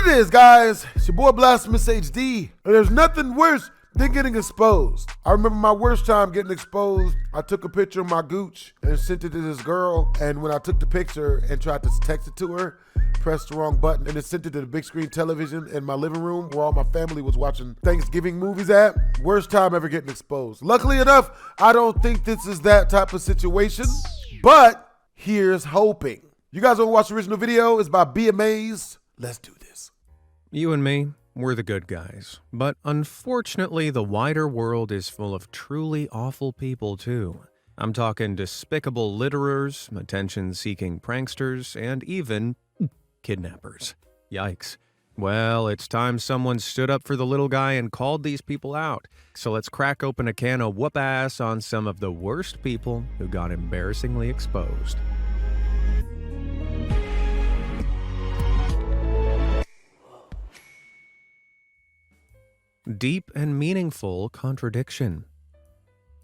it is, guys? It's your boy BlastphamousHD, and there's nothing worse than getting exposed. I remember my worst time getting exposed. I took a picture of my gooch and sent it to this girl, and when I took the picture and tried to text it to her, pressed the wrong button, and it sent it to the big screen television in my living room where all my family was watching Thanksgiving movies at. Worst time ever getting exposed. Luckily enough, I don't think this is that type of situation, but here's hoping. You guys want to watch the original video? It's by Beamazed. Let's do this. You and me, we're the good guys. But unfortunately, the wider world is full of truly awful people too. I'm talking despicable litterers, attention-seeking pranksters, and even kidnappers. Yikes. Well, it's time someone stood up for the little guy and called these people out. So let's crack open a can of whoop-ass on some of the worst people who got embarrassingly exposed. Deep and meaningful contradiction.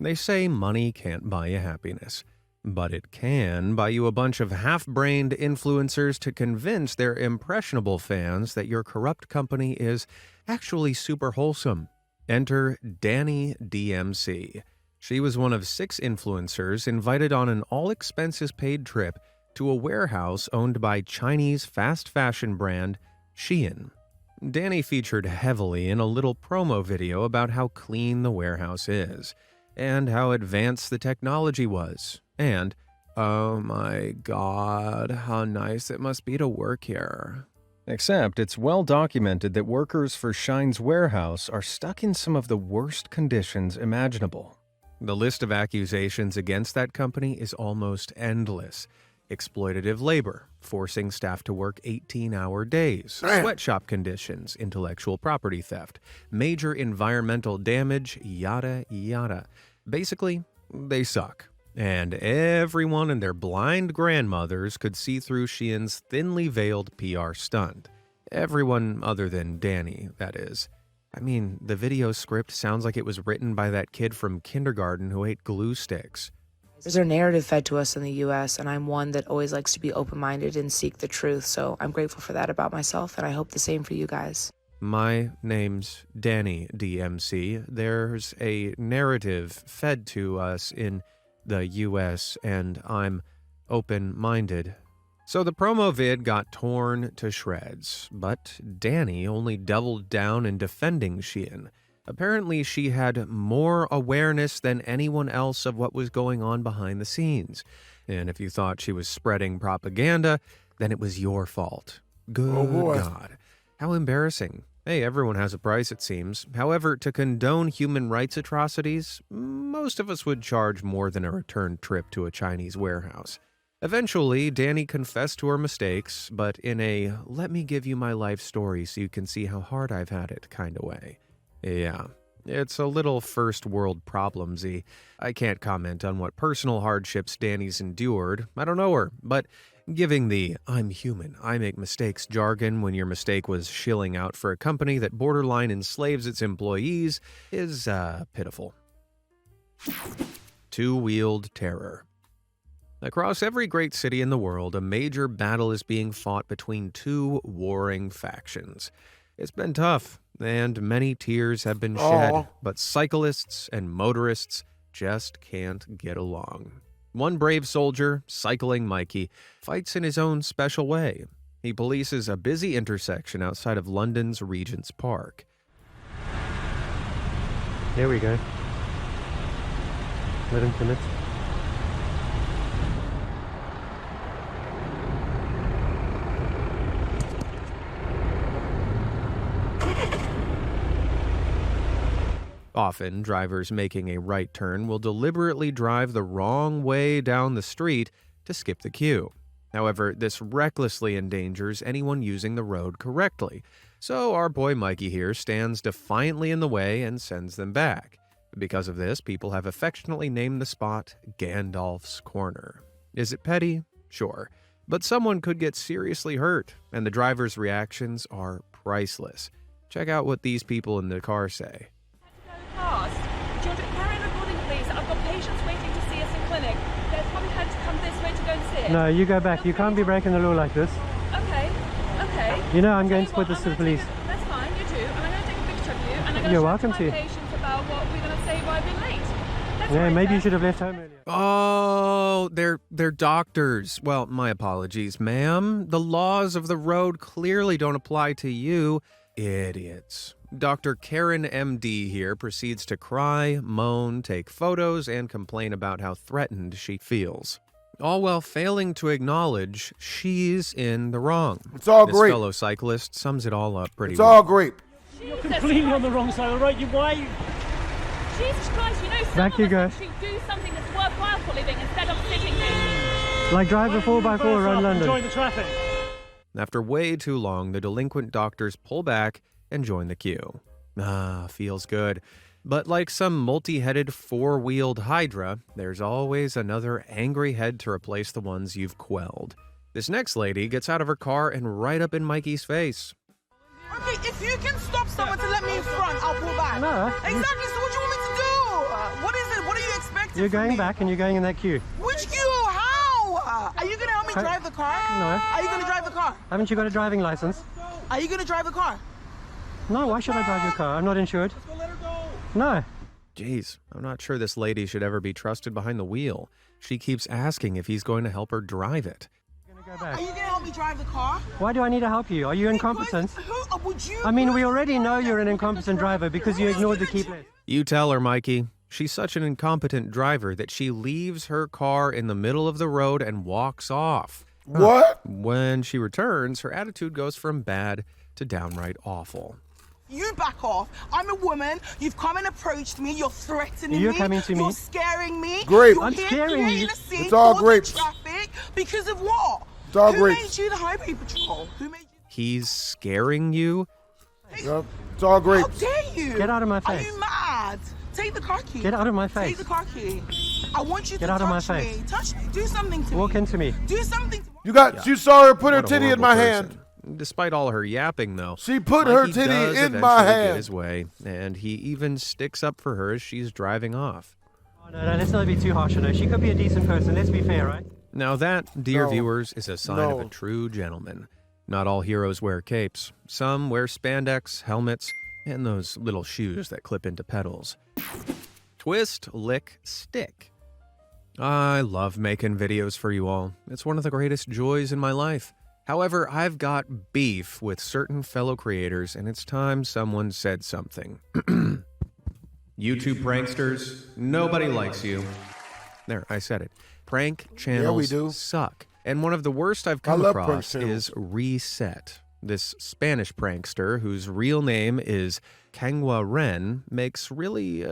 They say money can't buy you happiness, but it can buy you a bunch of half-brained influencers to convince their impressionable fans that your corrupt company is actually super wholesome. Enter Dany DMC. She was one of 6 influencers invited on an all-expenses-paid trip to a warehouse owned by Chinese fast fashion brand Shein. Dany featured heavily in a little promo video about how clean the warehouse is, and how advanced the technology was, and, oh my god, how nice it must be to work here. Except it's well documented that workers for Shein's warehouse are stuck in some of the worst conditions imaginable. The list of accusations against that company is almost endless. Exploitative labor, forcing staff to work 18-hour days, sweatshop conditions, intellectual property theft, major environmental damage, yada yada. Basically, they suck. And everyone and their blind grandmothers could see through Shein's thinly veiled PR stunt. Everyone other than Dany, that is. I mean, the video script sounds like it was written by that kid from kindergarten who ate glue sticks. There's a narrative fed to us in the U.S., and I'm one that always likes to be open-minded and seek the truth, so I'm grateful for that about myself, and I hope the same for you guys. My name's Dany DMC. There's a narrative fed to us in the U.S., and I'm open-minded. So the promo vid got torn to shreds, but Dany only doubled down in defending Shein. Apparently, she had more awareness than anyone else of what was going on behind the scenes. And if you thought she was spreading propaganda, then it was your fault. Good God. How embarrassing. Hey, everyone has a price, it seems. However, to condone human rights atrocities, most of us would charge more than a return trip to a Chinese warehouse. Eventually, Dany confessed to her mistakes, but in a let me give you my life story so you can see how hard I've had it kind of way. Yeah, it's a little first world problemsy. I can't comment on what personal hardships Dany's endured. I don't know her, but giving the I'm human, I make mistakes jargon when your mistake was shilling out for a company that borderline enslaves its employees is pitiful. Two-wheeled terror. Across every great city in the world, a major battle is being fought between 2 warring factions. It's been tough, and many tears have been shed, but cyclists and motorists just can't get along. One brave soldier, cycling Mikey, fights in his own special way. He polices a busy intersection outside of London's Regent's Park. There we go. Let him commit. Often, drivers making a right turn will deliberately drive the wrong way down the street to skip the queue. However, this recklessly endangers anyone using the road correctly, so our boy Mikey here stands defiantly in the way and sends them back. Because of this, people have affectionately named the spot Gandalf's Corner. Is it petty? Sure. But someone could get seriously hurt, and the driver's reactions are priceless. Check out what these people in the car say. Carry on recording, please. I've got patients waiting to see us in clinic. They're probably had to come this way to go and see it. No, you go back. You can't be breaking the law like this. Okay. You know, I'm going to put this to the police. That's fine, you do. And I'm going to take a picture of you. And I'm going to You're talk welcome to my to. patients about what we're going to say why we're late. That's Yeah, right, maybe you sir. should have left home earlier. Oh, they're doctors. Well, my apologies, ma'am. The laws of the road clearly don't apply to you, idiots. Dr. Karen MD here proceeds to cry, moan, take photos, and complain about how threatened she feels. All while failing to acknowledge she's in the wrong. It's all This great. fellow cyclist sums it all up pretty It's well. all grape. Jesus Completely on the wrong side of the road. Why? Jesus Christ, you know, some Back of you us go. actually do something that's worthwhile for living instead of sitting there. Like drive a 4x4 around London. Join the traffic. After way too long, the delinquent doctors pull back and join the queue. Ah, feels good. But like some multi-headed four-wheeled hydra, there's always another angry head to replace the ones you've quelled. This next lady gets out of her car and right up in Mikey's face. Okay, if you can stop someone to let me in front, I'll pull back. No. Exactly, so what do you want me to do? What is it? What are you expecting You're from going me? back and you're going in that queue. Which queue? How? Are you going to help me Hey. drive the car? No. Are you going to drive the car? Haven't you got a driving license? Are you going to drive the car? No, why should I drive your car? I'm not insured. No. Jeez, I'm not sure this lady should ever be trusted behind the wheel. She keeps asking if he's going to help her drive it. I'm gonna go Are back. you going to help me drive the car? Why do I need to help you? Are you incompetent? Because who would you? I mean, we already know you're an incompetent driver because you ignored the keep list. You tell her, Mikey. She's such an incompetent driver that she leaves her car in the middle of the road and walks off. What? When she returns, her attitude goes from bad to downright awful. You back off. I'm a woman. You've come and approached me. You're threatening You're me. coming to me. You're scaring me. Grape. You're I'm here scaring you. creating a scene, It's all causing grapes. traffic because of what? It's all Who grapes. made you the highway patrol? Who made you? He's scaring you? Yep. It's all How grapes. dare you? Get out of my Are face. you mad? Take the car key. Get out of my Take face. the car key. I want you Get to out of my touch face. me. Touch me. Do something to Walk me. into me. Do something to me. You saw her put her What a titty in horrible my person. hand. Despite all her yapping, though, She put her Mikey titty does in eventually my get hand. his way, and he even sticks up for her as she's driving off. Oh, no, let's not be too harsh on her. She could be a decent person. Let's be fair, right? Now that, dear No. viewers, is a sign of No. a true gentleman. Not all heroes wear capes. Some wear spandex, helmets, and those little shoes that clip into pedals. Twist, lick, stick. I love making videos for you all. It's one of the greatest joys in my life. However, I've got beef with certain fellow creators, and it's time someone said something. YouTube pranksters, nobody likes you. There, I said it. Prank channels do. suck. And one of the worst I've I come love prank across channels. is Reset. This Spanish prankster, whose real name is Kangwa Ren, makes really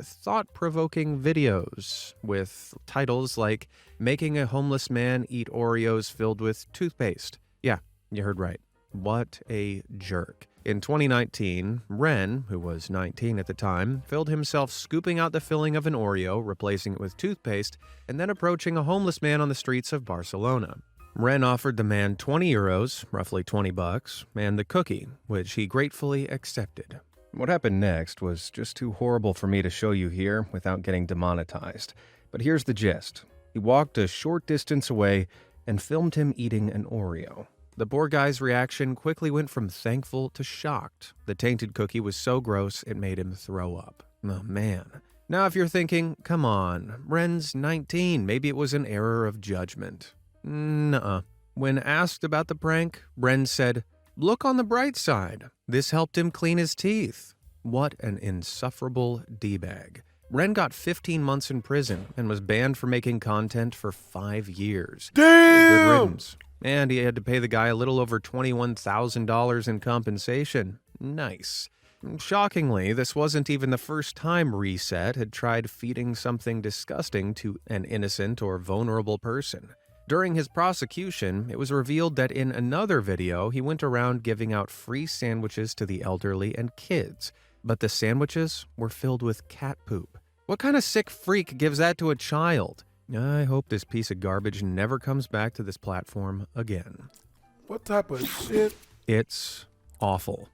thought-provoking videos with titles like Making a Homeless Man Eat Oreos Filled with Toothpaste. Yeah, you heard right. What a jerk. In 2019, Ren, who was 19 at the time, filmed himself scooping out the filling of an Oreo, replacing it with toothpaste, and then approaching a homeless man on the streets of Barcelona. Ren offered the man 20 euros, roughly 20 bucks, and the cookie, which he gratefully accepted. What happened next was just too horrible for me to show you here without getting demonetized. But here's the gist. He walked a short distance away and filmed him eating an Oreo. The poor guy's reaction quickly went from thankful to shocked. The tainted cookie was so gross it made him throw up. Oh man. Now if you're thinking, come on, Ren's 19, maybe it was an error of judgment. Nuh-uh. When asked about the prank, Ren said, "Look on the bright side. This helped him clean his teeth." What an insufferable D-bag. Ren got 15 months in prison and was banned from making content for 5 years. Good Damn! riddance. And he had to pay the guy a little over $21,000 in compensation. Nice. Shockingly, this wasn't even the first time Reset had tried feeding something disgusting to an innocent or vulnerable person. During his prosecution, it was revealed that in another video, he went around giving out free sandwiches to the elderly and kids, but the sandwiches were filled with cat poop. What kind of sick freak gives that to a child? I hope this piece of garbage never comes back to this platform again. What type of shit? It's awful.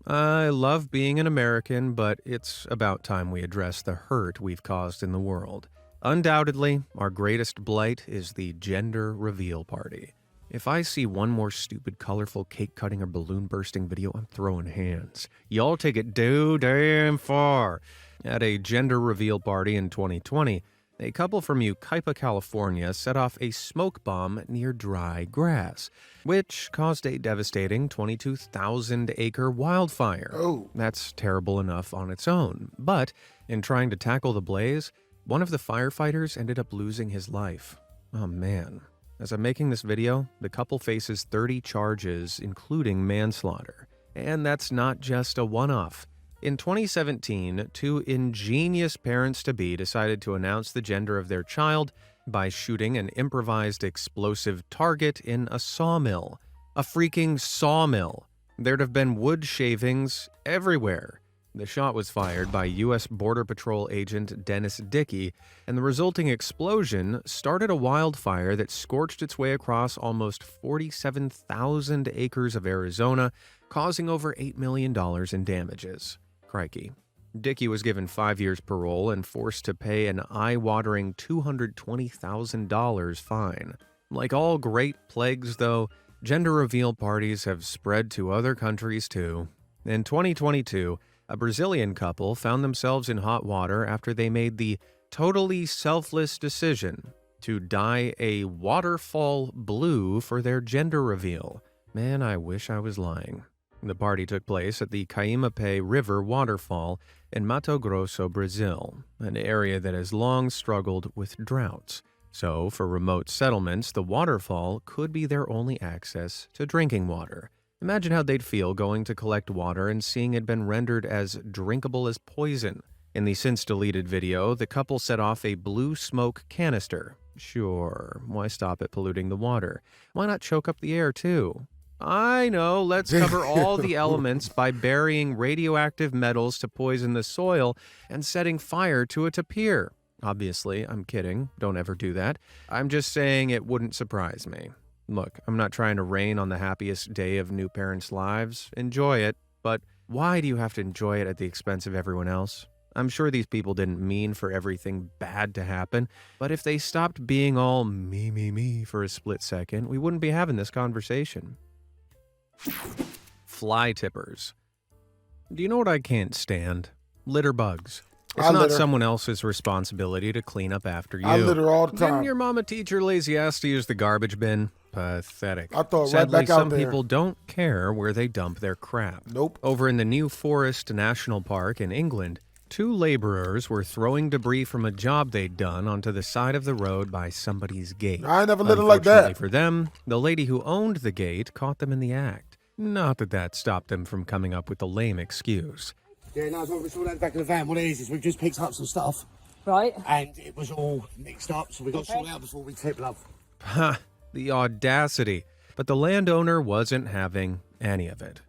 I love being an American, but it's about time we address the hurt we've caused in the world. Undoubtedly, our greatest blight is the gender reveal party. If I see one more stupid, colorful cake cutting or balloon bursting video, I'm throwing hands. Y'all take it too damn far. At a gender reveal party in 2020, a couple from Yucaipa, California set off a smoke bomb near dry grass, which caused a devastating 22,000-acre wildfire. Oh. That's terrible enough on its own, but in trying to tackle the blaze, one of the firefighters ended up losing his life. Oh man. As I'm making this video, the couple faces 30 charges, including manslaughter. And that's not just a one-off. In 2017, two ingenious parents-to-be decided to announce the gender of their child by shooting an improvised explosive target in a sawmill. A freaking sawmill. There'd have been wood shavings everywhere. The shot was fired by U.S. Border Patrol agent Dennis Dickey, and the resulting explosion started a wildfire that scorched its way across almost 47,000 acres of Arizona, causing over $8 million in damages. Crikey. Dickey was given 5 years parole and forced to pay an eye-watering $220,000 fine. Like all great plagues, though, gender reveal parties have spread to other countries too. In 2022, a Brazilian couple found themselves in hot water after they made the totally selfless decision to dye a waterfall blue for their gender reveal. Man, I wish I was lying. The party took place at the Caimape River waterfall in Mato Grosso, Brazil, an area that has long struggled with droughts. So, for remote settlements, the waterfall could be their only access to drinking water. Imagine how they'd feel going to collect water and seeing it been rendered as drinkable as poison. In the since-deleted video, the couple set off a blue smoke canister. Sure, why stop at polluting the water? Why not choke up the air, too? I know, let's cover all the elements by burying radioactive metals to poison the soil and setting fire to it to appear. Obviously, I'm kidding. Don't ever do that. I'm just saying it wouldn't surprise me. Look, I'm not trying to rain on the happiest day of new parents' lives. Enjoy it, but why do you have to enjoy it at the expense of everyone else? I'm sure these people didn't mean for everything bad to happen, but if they stopped being all me for a split second, we wouldn't be having this conversation. Fly tippers. Do you know what I can't stand? Litter bugs. It's not someone else's responsibility to clean up after you. I litter all the time. Didn't your mama teach your lazy ass to use the garbage bin? Pathetic. I thought Sadly, right back out some there. people don't care where they dump their crap. Nope. Over in the New Forest National Park in England, two laborers were throwing debris from a job they'd done onto the side of the road by somebody's gate. I ain't never littered like that. Unfortunately for them, the lady who owned the gate caught them in the act. Not that that stopped them from coming up with a lame excuse. Yeah, no, it's all at the back of the van. What it is we've just picked up some stuff. Right. And it was all mixed up, so we got to sort it out before we tip, love. Ha! The audacity. But the landowner wasn't having any of it.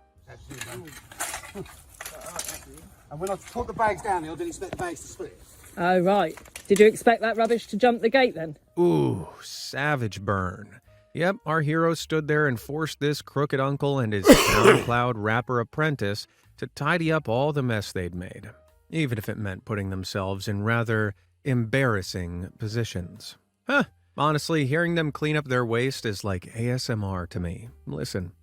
And when I put the bags down here, I didn't expect the bags to split. Oh, right. Did you expect that rubbish to jump the gate then? Ooh, savage burn. Yep, our hero stood there and forced this crooked uncle and his SoundCloud rapper apprentice to tidy up all the mess they'd made, even if it meant putting themselves in rather embarrassing positions. Huh, honestly, hearing them clean up their waste is like ASMR to me. Listen.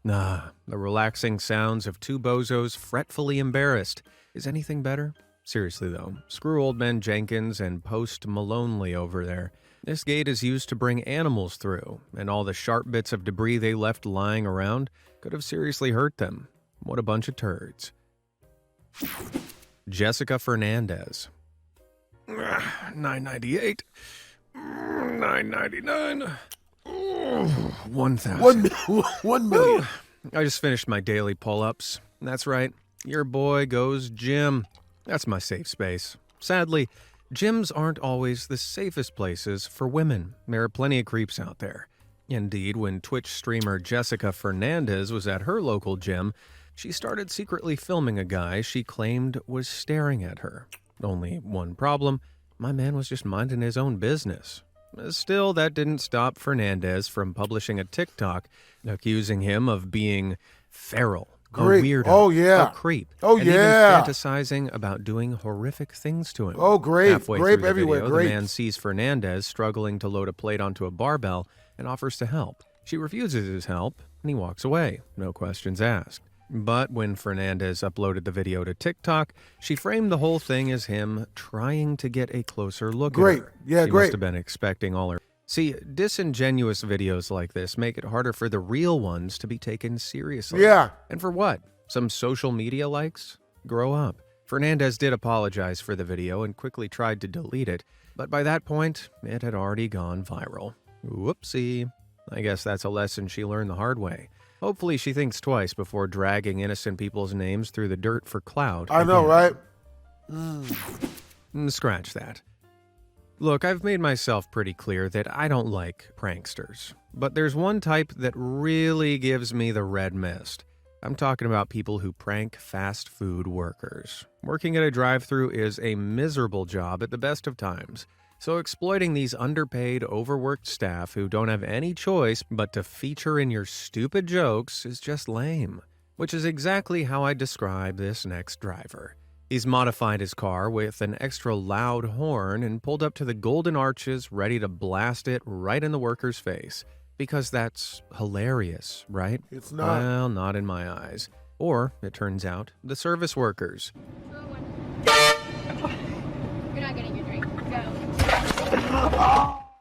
Nah, the relaxing sounds of two bozos fretfully embarrassed. Is anything better? Seriously though, screw Old Man Jenkins and Post Malonely over there. This gate is used to bring animals through, and all the sharp bits of debris they left lying around could have seriously hurt them. What a bunch of turds. Jessica Fernandez. $9.98. $9.99. 1,000. 1 million. I just finished my daily pull-ups. That's right, your boy goes gym. That's my safe space. Sadly, gyms aren't always the safest places for women. There are plenty of creeps out there. Indeed, when Twitch streamer Jessica Fernandez was at her local gym, she started secretly filming a guy she claimed was staring at her. Only one problem, my man was just minding his own business. Still, that didn't stop Fernandez from publishing a TikTok accusing him of being feral Great. A weirdo. Oh, yeah. A creep. Oh, and yeah. even fantasizing about doing horrific things to him. Oh, great. Halfway Grape through the everywhere. video, Great. the man sees Fernandez struggling to load a plate onto a barbell and offers to help. She refuses his help, and he walks away, no questions asked. But when Fernandez uploaded the video to TikTok, she framed the whole thing as him trying to get a closer look at her. Yeah, she great. must have been expecting all her... See, disingenuous videos like this make it harder for the real ones to be taken seriously. Yeah. And for what? Some social media likes? Grow up. Fernandez did apologize for the video and quickly tried to delete it, but by that point, it had already gone viral. Whoopsie. I guess that's a lesson she learned the hard way. Hopefully she thinks twice before dragging innocent people's names through the dirt for clout. I know, right? Scratch that. Look, I've made myself pretty clear that I don't like pranksters. But there's one type that really gives me the red mist. I'm talking about people who prank fast food workers. Working at a drive-thru is a miserable job at the best of times. So exploiting these underpaid, overworked staff who don't have any choice but to feature in your stupid jokes is just lame. Which is exactly how I describe this next driver. He's modified his car with an extra loud horn and pulled up to the Golden Arches ready to blast it right in the worker's face. Because that's hilarious, right? It's not. Well, not in my eyes. Or, it turns out, the service workers. You're not getting your drink. Go.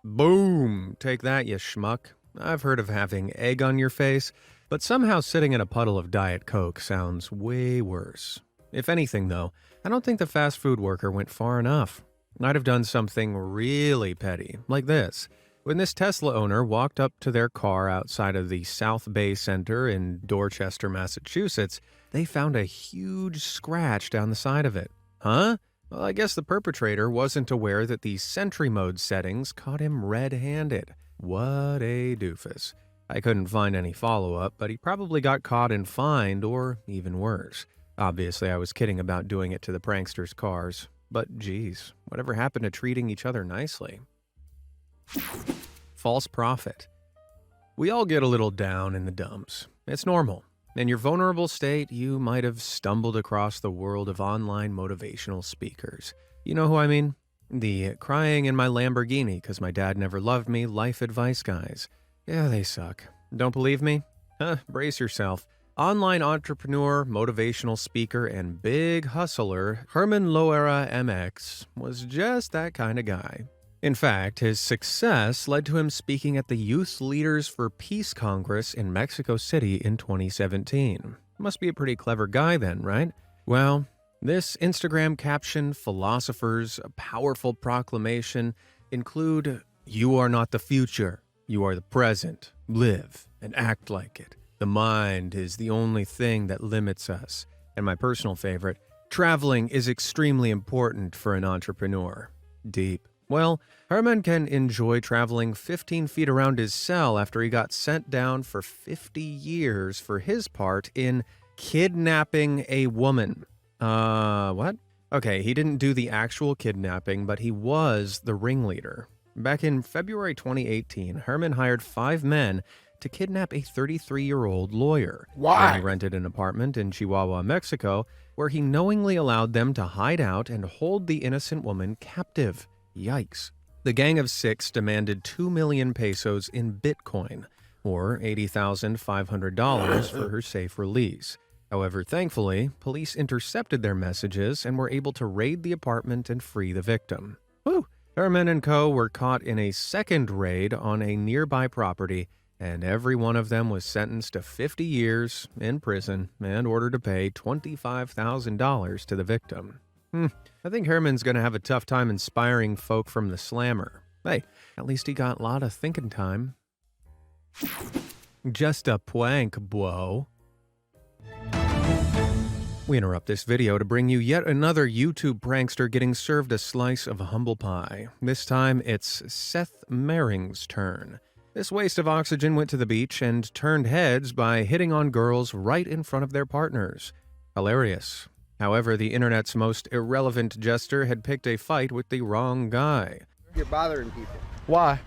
Boom! Take that, you schmuck. I've heard of having egg on your face, but somehow sitting in a puddle of Diet Coke sounds way worse. If anything, though, I don't think the fast food worker went far enough. I'd have done something really petty, like this. When this Tesla owner walked up to their car outside of the South Bay Center in Dorchester, Massachusetts, they found a huge scratch down the side of it. Huh? Well, I guess the perpetrator wasn't aware that the Sentry Mode settings caught him red-handed. What a doofus. I couldn't find any follow-up, but he probably got caught and fined, or even worse. Obviously, I was kidding about doing it to the pranksters' cars. But geez, whatever happened to treating each other nicely? False prophet. We all get a little down in the dumps. It's normal. In your vulnerable state, you might have stumbled across the world of online motivational speakers. You know who I mean? The crying in my Lamborghini because my dad never loved me life advice guys. Yeah, they suck. Don't believe me? Brace yourself. Online entrepreneur, motivational speaker, and big hustler Herman Loera MX was just that kind of guy. In fact, his success led to him speaking at the Youth Leaders for Peace Congress in Mexico City in 2017. Must be a pretty clever guy then, right? Well, this Instagram caption, philosopher's powerful proclamation include, "You are not the future, you are the present. Live and act like it. The mind is the only thing that limits us." And my personal favorite, "Traveling is extremely important for an entrepreneur." Deep. Well, Herman can enjoy traveling 15 feet around his cell after he got sent down for 50 years for his part in kidnapping a woman. What? Okay, he didn't do the actual kidnapping, but he was the ringleader. Back in February 2018, Herman hired 5 men to kidnap a 33-year-old lawyer. Why? He rented an apartment in Chihuahua, Mexico, where he knowingly allowed them to hide out and hold the innocent woman captive. Yikes. The gang of 6 demanded 2 million pesos in Bitcoin, or $80,500 for her safe release. However, thankfully, police intercepted their messages and were able to raid the apartment and free the victim. Whew! Herman and co. were caught in a second raid on a nearby property, and every one of them was sentenced to 50 years in prison and ordered to pay $25,000 to the victim. I think Herman's going to have a tough time inspiring folk from the slammer. Hey, at least he got a lot of thinking time. Just a prank, bro. We interrupt this video to bring you yet another YouTube prankster getting served a slice of humble pie. This time, it's Seth Merring's turn. This waste of oxygen went to the beach and turned heads by hitting on girls right in front of their partners. Hilarious. However, the internet's most irrelevant jester had picked a fight with the wrong guy. You're bothering people. Why?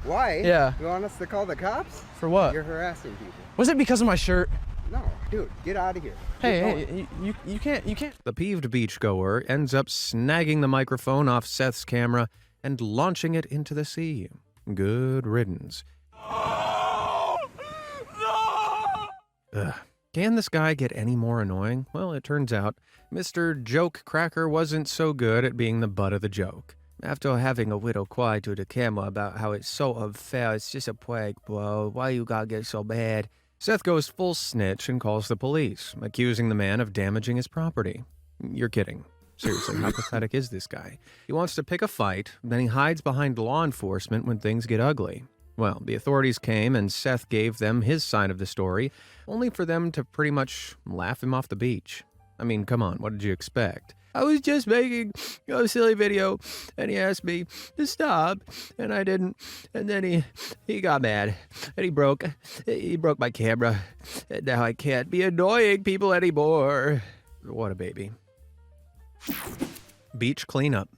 Why? Yeah. You want us to call the cops? For what? You're harassing people. Was it because of my shirt? No, dude, get out of here. Hey, you can't. The peeved beachgoer ends up snagging the microphone off Seth's camera and launching it into the sea. Good riddance. Ugh. Can this guy get any more annoying? Well, it turns out Mr. Joke Cracker wasn't so good at being the butt of the joke. After having a little cry to the camera about how it's so unfair, it's just a prank, bro. Why you gotta get so bad? Seth goes full snitch and calls the police, accusing the man of damaging his property. You're kidding. Seriously, how pathetic is this guy? He wants to pick a fight, then he hides behind law enforcement when things get ugly. Well, the authorities came and Seth gave them his side of the story, only for them to pretty much laugh him off the beach. I mean, come on, what did you expect? I was just making a silly video, and he asked me to stop, and I didn't. And then he got mad, and he broke my camera, and now I can't be annoying people anymore. What a baby. Beach cleanup.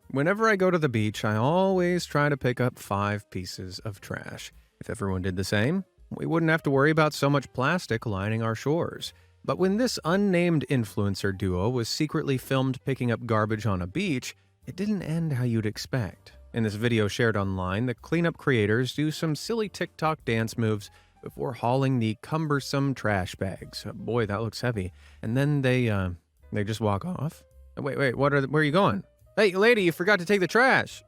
Whenever I go to the beach, I always try to pick up 5 pieces of trash. If everyone did the same, we wouldn't have to worry about so much plastic lining our shores. But when this unnamed influencer duo was secretly filmed picking up garbage on a beach, it didn't end how you'd expect. In this video shared online, the cleanup creators do some silly TikTok dance moves before hauling the cumbersome trash bags. Boy, that looks heavy. And then they just walk off. Wait, where are you going? Hey, lady, you forgot to take the trash.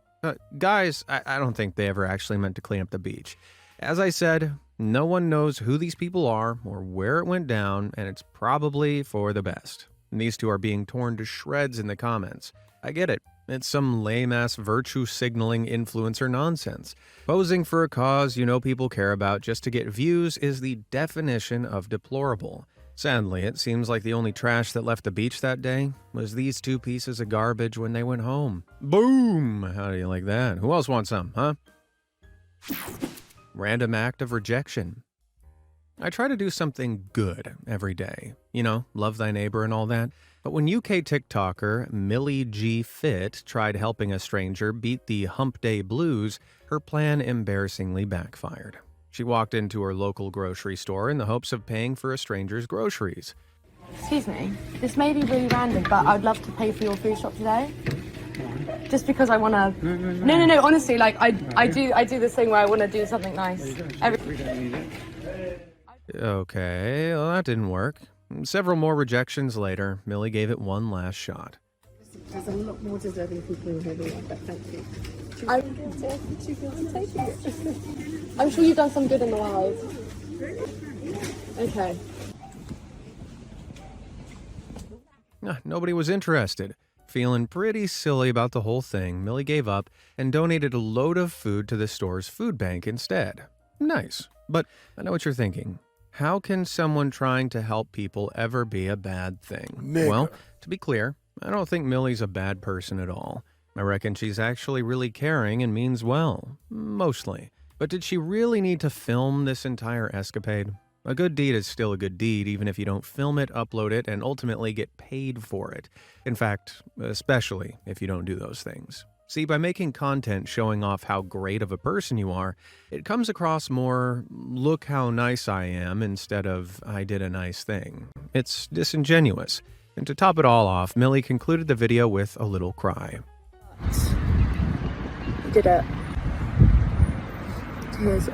Guys, I don't think they ever actually meant to clean up the beach. As I said, no one knows who these people are or where it went down, and it's probably for the best. And these two are being torn to shreds in the comments. I get it. It's some lame-ass virtue-signaling influencer nonsense. Posing for a cause you know people care about just to get views is the definition of deplorable. Sadly, it seems like the only trash that left the beach that day was these 2 pieces of garbage when they went home. Boom! How do you like that? Who else wants some, huh? Random act of rejection. I try to do something good every day. You know, love thy neighbor and all that. But when UK TikToker Millie G. Fit tried helping a stranger beat the hump day blues, her plan embarrassingly backfired. She walked into her local grocery store in the hopes of paying for a stranger's groceries. Excuse me, this may be really random, but I'd love to pay for your food shop today. Just because I want to... No, honestly, like, I do this thing where I want to do something nice. Okay, well, that didn't work. Several more rejections later, Millie gave it one last shot. There's a lot more deserving people in here than one, but thank you. I'm too good to take it. I'm sure you've done some good in the world. Okay. Nobody was interested. Feeling pretty silly about the whole thing, Millie gave up and donated a load of food to the store's food bank instead. Nice. But I know what you're thinking. How can someone trying to help people ever be a bad thing? Nigga. Well, to be clear, I don't think Millie's a bad person at all. I reckon she's actually really caring and means well. Mostly. But did she really need to film this entire escapade? A good deed is still a good deed, even if you don't film it, upload it, and ultimately get paid for it. In fact, especially if you don't do those things. See, by making content showing off how great of a person you are, it comes across more, look how nice I am, instead of, I did a nice thing. It's disingenuous. And to top it all off, Millie concluded the video with a little cry. You did it. Tears.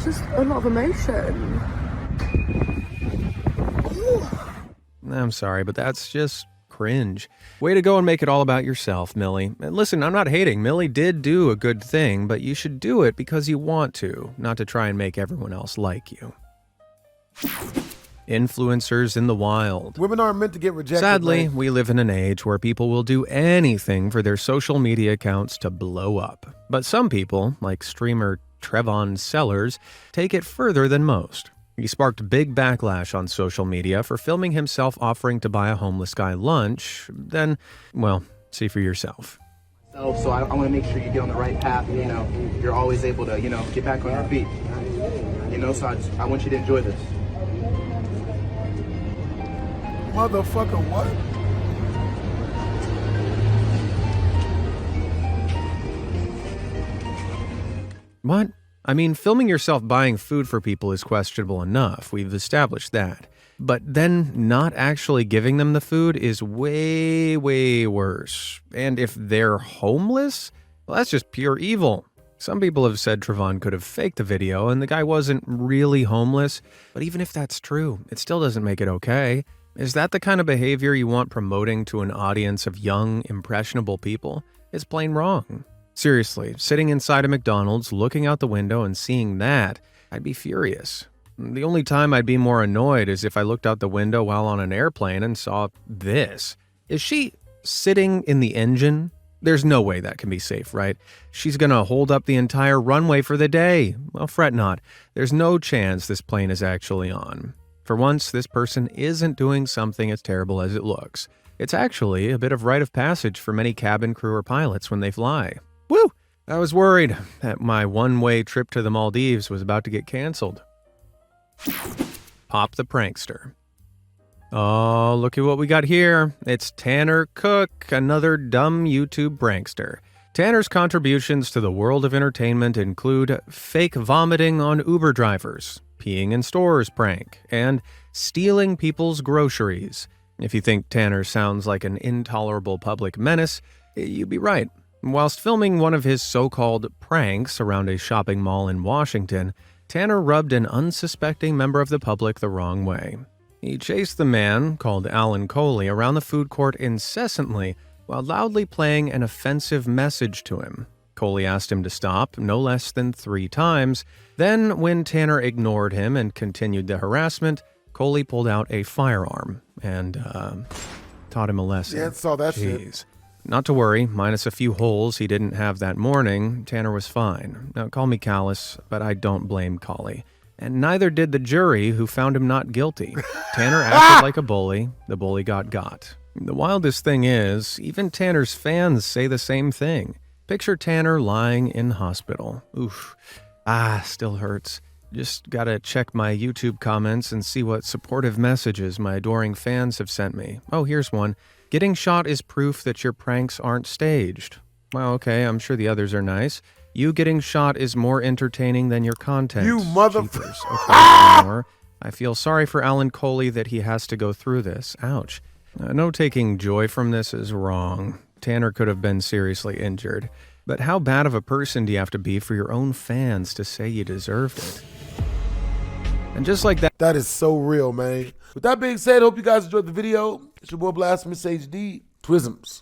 Just a lot of emotion. I'm sorry, but that's just cringe. Way to go and make it all about yourself, Millie. And listen, I'm not hating. Millie did do a good thing, but you should do it because you want to, not to try and make everyone else like you. Influencers in the wild. Women aren't meant to get rejected. Sadly, man. we live in an age where people will do anything for their social media accounts to blow up. But some people, like streamer Trevon Sellers, take it further than most. He sparked big backlash on social media for filming himself offering to buy a homeless guy lunch. Then, well, see for yourself. So I want to make sure you get on the right path. You know, you're always able to, get back on your feet. So I want you to enjoy this. Motherfucker, what? What? I mean, filming yourself buying food for people is questionable enough. We've established that. But then not actually giving them the food is way, way worse. And if they're homeless, well, that's just pure evil. Some people have said Trevon could have faked the video and the guy wasn't really homeless. But even if that's true, it still doesn't make it okay. Is that the kind of behavior you want promoting to an audience of young, impressionable people? It's plain wrong. Seriously, sitting inside a McDonald's, looking out the window and seeing that, I'd be furious. The only time I'd be more annoyed is if I looked out the window while on an airplane and saw this. Is she sitting in the engine? There's no way that can be safe, right? She's gonna hold up the entire runway for the day. Well, fret not. There's no chance this plane is actually on. For once, this person isn't doing something as terrible as it looks. It's actually a bit of rite of passage for many cabin crew or pilots when they fly. Woo! I was worried that my one-way trip to the Maldives was about to get canceled. Pop the prankster. Oh, look at what we got here. It's Tanner Cook, another dumb YouTube prankster. Tanner's contributions to the world of entertainment include fake vomiting on Uber drivers, peeing in stores prank, and stealing people's groceries. If you think Tanner sounds like an intolerable public menace, you'd be right. Whilst filming one of his so-called pranks around a shopping mall in Washington, Tanner rubbed an unsuspecting member of the public the wrong way. He chased the man, called Alan Coley, around the food court incessantly while loudly playing an offensive message to him. Coley asked him to stop no less than 3 times. Then, when Tanner ignored him and continued the harassment, Coley pulled out a firearm and taught him a lesson. Yeah, I saw that shit. Not to worry, minus a few holes he didn't have that morning, Tanner was fine. Now, call me callous, but I don't blame Coley. And neither did the jury, who found him not guilty. Tanner acted like a bully. The bully got. The wildest thing is, even Tanner's fans say the same thing. Picture Tanner lying in hospital. Oof. Still hurts. Just gotta check my YouTube comments and see what supportive messages my adoring fans have sent me. Oh, here's one. Getting shot is proof that your pranks aren't staged. Well, okay, I'm sure the others are nice. You getting shot is more entertaining than your content. You motherfucker. Okay, more. I feel sorry for Alan Coley that he has to go through this. Ouch. No taking joy from this is wrong. Tanner could have been seriously injured. But how bad of a person do you have to be for your own fans to say you deserved it? And just like that. That is so real, man. With that being said, hope you guys enjoyed the video. It's your boy BlastphamousHD. Twisms.